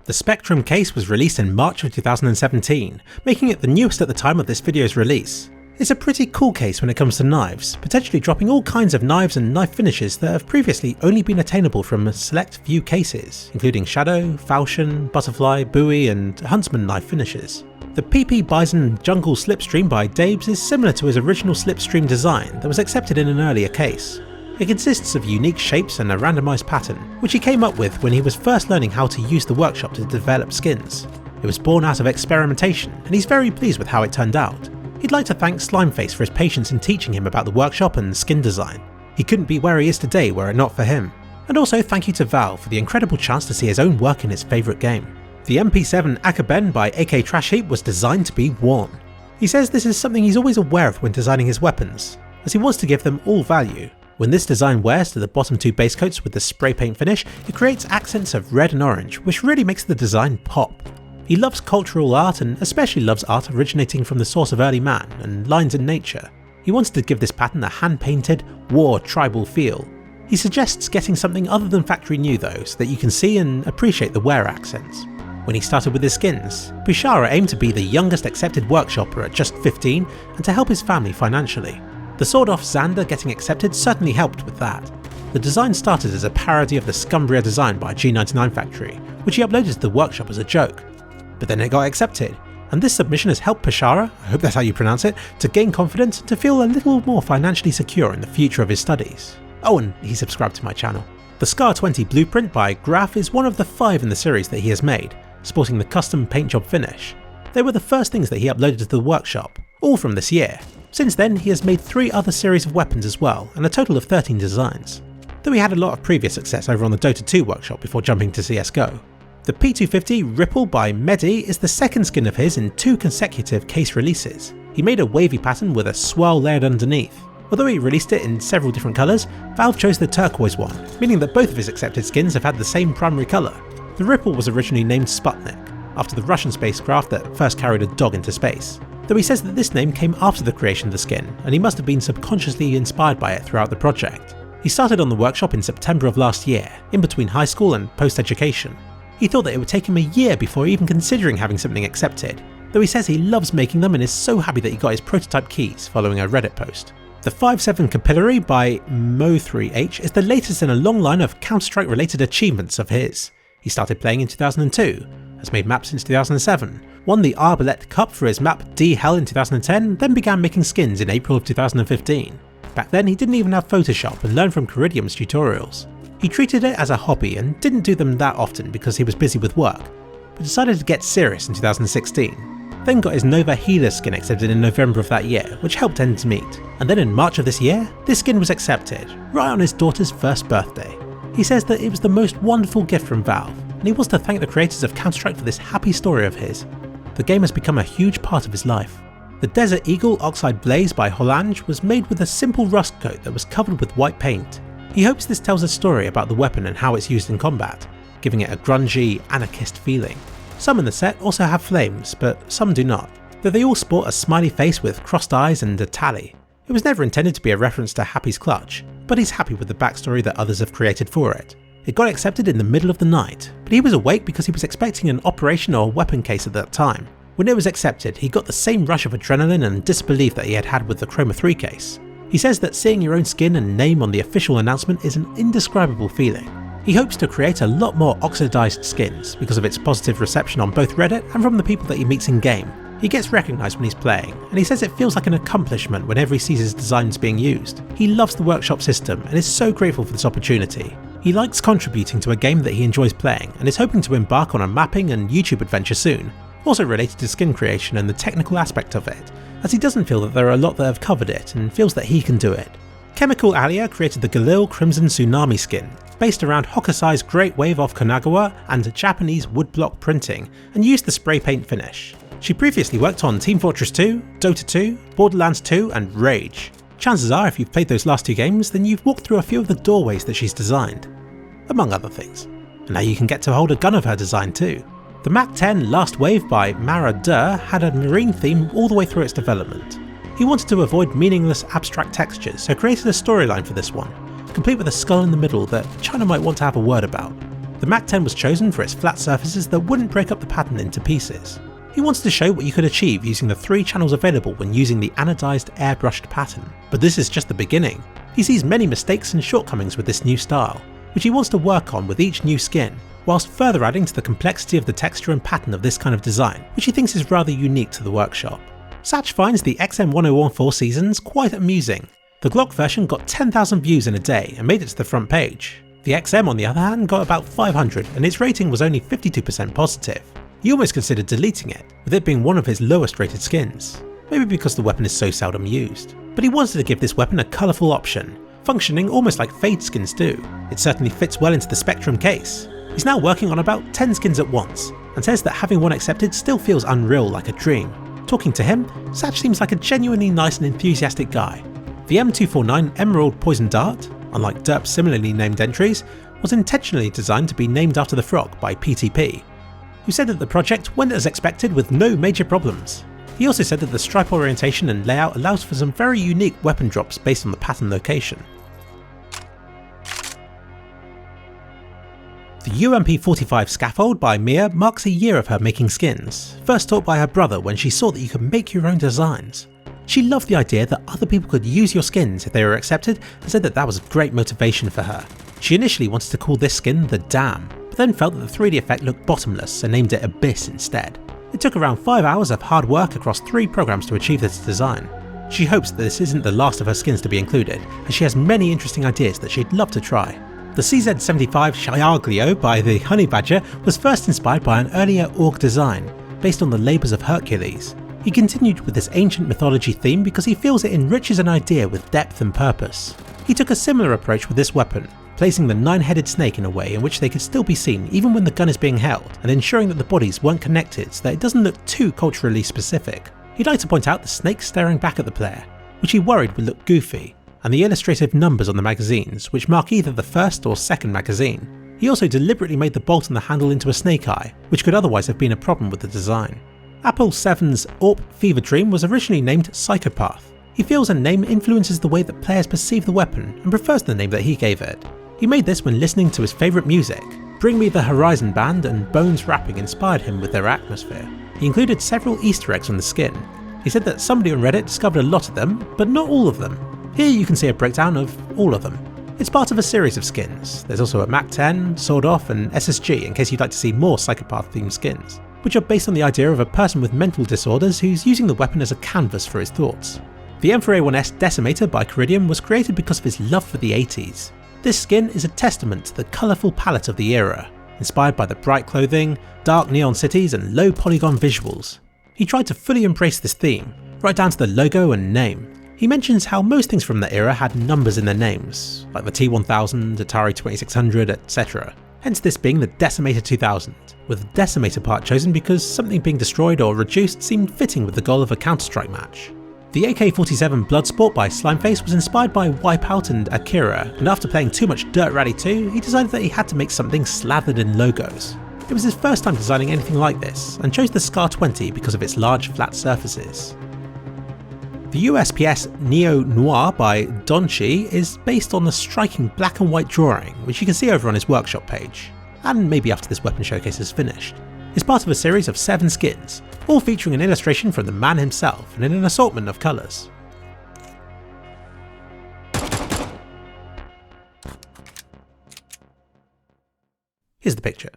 The Spectrum case was released in March of 2017, making it the newest at the time of this video's release. It's a pretty cool case when it comes to knives, potentially dropping all kinds of knives and knife finishes that have previously only been attainable from a select few cases, including Shadow, Falchion, Butterfly, Bowie and Huntsman knife finishes. The PP Bizon Jungle Slipstream by Dabes is similar to his original Slipstream design that was accepted in an earlier case. It consists of unique shapes and a randomised pattern, which he came up with when he was first learning how to use the workshop to develop skins. It was born out of experimentation, and he's very pleased with how it turned out. He'd like to thank Slimeface for his patience in teaching him about the workshop and skin design. He couldn't be where he is today were it not for him. And also thank you to Valve for the incredible chance to see his own work in his favourite game. The MP7 Akoben by AK Trash Heap was designed to be worn. He says this is something he's always aware of when designing his weapons, as he wants to give them all value. When this design wears to the bottom two base coats with the spray paint finish, it creates accents of red and orange, which really makes the design pop. He loves cultural art and especially loves art originating from the source of early man and lines in nature. He wanted to give this pattern a hand-painted, war tribal feel. He suggests getting something other than factory new though, so that you can see and appreciate the wear accents. When he started with his skins, Bishara aimed to be the youngest accepted workshopper at just 15 and to help his family financially. The sword Off Zander getting accepted certainly helped with that. The design started as a parody of the Scumbria design by G99 Factory, which he uploaded to the workshop as a joke. But then it got accepted, and this submission has helped Bishara, I hope that's how you pronounce it, to gain confidence and to feel a little more financially secure in the future of his studies. Oh, and he subscribed to my channel. The Scar 20 blueprint by Graf is one of the 5 in the series that he has made, sporting the custom paint job finish. They were the first things that he uploaded to the workshop, all from this year. Since then he has made 3 other series of weapons as well, and a total of 13 designs. Though he had a lot of previous success over on the Dota 2 workshop before jumping to CSGO. The P250 Ripple by Medi is the second skin of his in 2 consecutive case releases. He made a wavy pattern with a swirl layered underneath. Although he released it in several different colours, Valve chose the turquoise one, meaning that both of his accepted skins have had the same primary colour. The Ripple was originally named Sputnik, after the Russian spacecraft that first carried a dog into space. Though he says that this name came after the creation of the skin, and he must have been subconsciously inspired by it throughout the project. He started on the workshop in September of last year, in between high school and post-education. He thought that it would take him a year before even considering having something accepted, though he says he loves making them and is so happy that he got his prototype keys following a Reddit post. The 5.7 Capillary by Mo3H is the latest in a long line of Counter-Strike related achievements of his. He started playing in 2002, has made maps since 2007, won the Arbalete Cup for his map D-Hell in 2010, then began making skins in April of 2015. Back then he didn't even have Photoshop and learned from Caridium's tutorials. He treated it as a hobby and didn't do them that often because he was busy with work, but decided to get serious in 2016. Then got his Nova Healer skin accepted in November of that year, which helped ends meet. And then in March of this year, this skin was accepted, right on his daughter's first birthday. He says that it was the most wonderful gift from Valve, and he wants to thank the creators of Counter-Strike for this happy story of his. The game has become a huge part of his life. The Desert Eagle Oxide Blaze by Hollange was made with a simple rust coat that was covered with white paint. He hopes this tells a story about the weapon and how it's used in combat, giving it a grungy, anarchist feeling. Some in the set also have flames, but some do not, though they all sport a smiley face with crossed eyes and a tally. It was never intended to be a reference to Happy's clutch, but he's happy with the backstory that others have created for it. It got accepted in the middle of the night, but he was awake because he was expecting an operation or weapon case at that time. When it was accepted, he got the same rush of adrenaline and disbelief that he had with the Chroma 3 case. He says that seeing your own skin and name on the official announcement is an indescribable feeling. He hopes to create a lot more oxidized skins because of its positive reception on both Reddit and from the people that he meets in game. He gets recognised when he's playing, and he says it feels like an accomplishment whenever he sees his designs being used. He loves the workshop system and is so grateful for this opportunity. He likes contributing to a game that he enjoys playing and is hoping to embark on a mapping and YouTube adventure soon, also related to skin creation and the technical aspect of it, as he doesn't feel that there are a lot that have covered it and feels that he can do it. Chemical Alia created the Galil Crimson Tsunami skin, based around Hokusai's Great Wave of Kanagawa and Japanese woodblock printing, and used the spray paint finish. She previously worked on Team Fortress 2, Dota 2, Borderlands 2 and Rage. Chances are if you've played those last 2 games, then you've walked through a few of the doorways that she's designed, among other things. And now you can get to hold a gun of her design too. The Mach 10 Last Wave by Mara Durr had a marine theme all the way through its development. He wanted to avoid meaningless abstract textures, so created a storyline for this one, complete with a skull in the middle that China might want to have a word about. The MAC-10 was chosen for its flat surfaces that wouldn't break up the pattern into pieces. He wanted to show what you could achieve using the 3 channels available when using the anodized airbrushed pattern, but this is just the beginning. He sees many mistakes and shortcomings with this new style, which he wants to work on with each new skin, whilst further adding to the complexity of the texture and pattern of this kind of design, which he thinks is rather unique to the workshop. Satch finds the XM1014 Seasons quite amusing. The Glock version got 10,000 views in a day and made it to the front page. The XM on the other hand got about 500 and its rating was only 52% positive. He almost considered deleting it, with it being one of his lowest rated skins, maybe because the weapon is so seldom used. But he wanted to give this weapon a colourful option, functioning almost like fade skins do. It certainly fits well into the Spectrum case. He's now working on about 10 skins at once, and says that having one accepted still feels unreal like a dream. Talking to him, Satch seems like a genuinely nice and enthusiastic guy. The M249 Emerald Poison Dart, unlike Derp's similarly named entries, was intentionally designed to be named after the frog by PTP, who said that the project went as expected with no major problems. He also said that the stripe orientation and layout allows for some very unique weapon drops based on the pattern location. The UMP45 Scaffold by Mia marks a year of her making skins, first taught by her brother when she saw that you could make your own designs. She loved the idea that other people could use your skins if they were accepted and said that that was a great motivation for her. She initially wanted to call this skin the Dam, but then felt that the 3D effect looked bottomless and named it Abyss instead. It took around 5 hours of hard work across 3 programs to achieve this design. She hopes that this isn't the last of her skins to be included, as she has many interesting ideas that she'd love to try. The CZ75 Xiangliu by the Honey Badger was first inspired by an earlier Org design, based on the labours of Hercules. He continued with this ancient mythology theme because he feels it enriches an idea with depth and purpose. He took a similar approach with this weapon, placing the 9-headed snake in a way in which they could still be seen even when the gun is being held, and ensuring that the bodies weren't connected so that it doesn't look too culturally specific. He'd like to point out the snake staring back at the player, which he worried would look goofy, and the illustrative numbers on the magazines, which mark either the first or second magazine. He also deliberately made the bolt on the handle into a snake eye, which could otherwise have been a problem with the design. Apple 7's AWP Fever Dream was originally named Psychopath. He feels a name influences the way that players perceive the weapon and prefers the name that he gave it. He made this when listening to his favourite music. Bring Me the Horizon Band and Bones rapping inspired him with their atmosphere. He included several Easter eggs on the skin. He said that somebody on Reddit discovered a lot of them, but not all of them. Here you can see a breakdown of all of them. It's part of a series of skins. There's also a MAC-10, Sword Off and SSG in case you'd like to see more psychopath themed skins, which are based on the idea of a person with mental disorders who's using the weapon as a canvas for his thoughts. The M4A1-S Decimator by Caridium was created because of his love for the 80s. This skin is a testament to the colourful palette of the era, inspired by the bright clothing, dark neon cities and low polygon visuals. He tried to fully embrace this theme, right down to the logo and name. He mentions how most things from that era had numbers in their names, like the T1000, Atari 2600, etc. Hence this being the Decimator 2000, with the Decimator part chosen because something being destroyed or reduced seemed fitting with the goal of a Counter-Strike match. The AK47 Bloodsport by Slimeface was inspired by Wipeout and Akira, and after playing too much Dirt Rally 2, he decided that he had to make something slathered in logos. It was his first time designing anything like this, and chose the Scar 20 because of its large flat surfaces. The USP-S Neo Noir by Donchi is based on the striking black and white drawing, which you can see over on his workshop page, and maybe after this weapon showcase is finished. It's part of a series of 7 skins, all featuring an illustration from the man himself and in an assortment of colours. Here's the picture.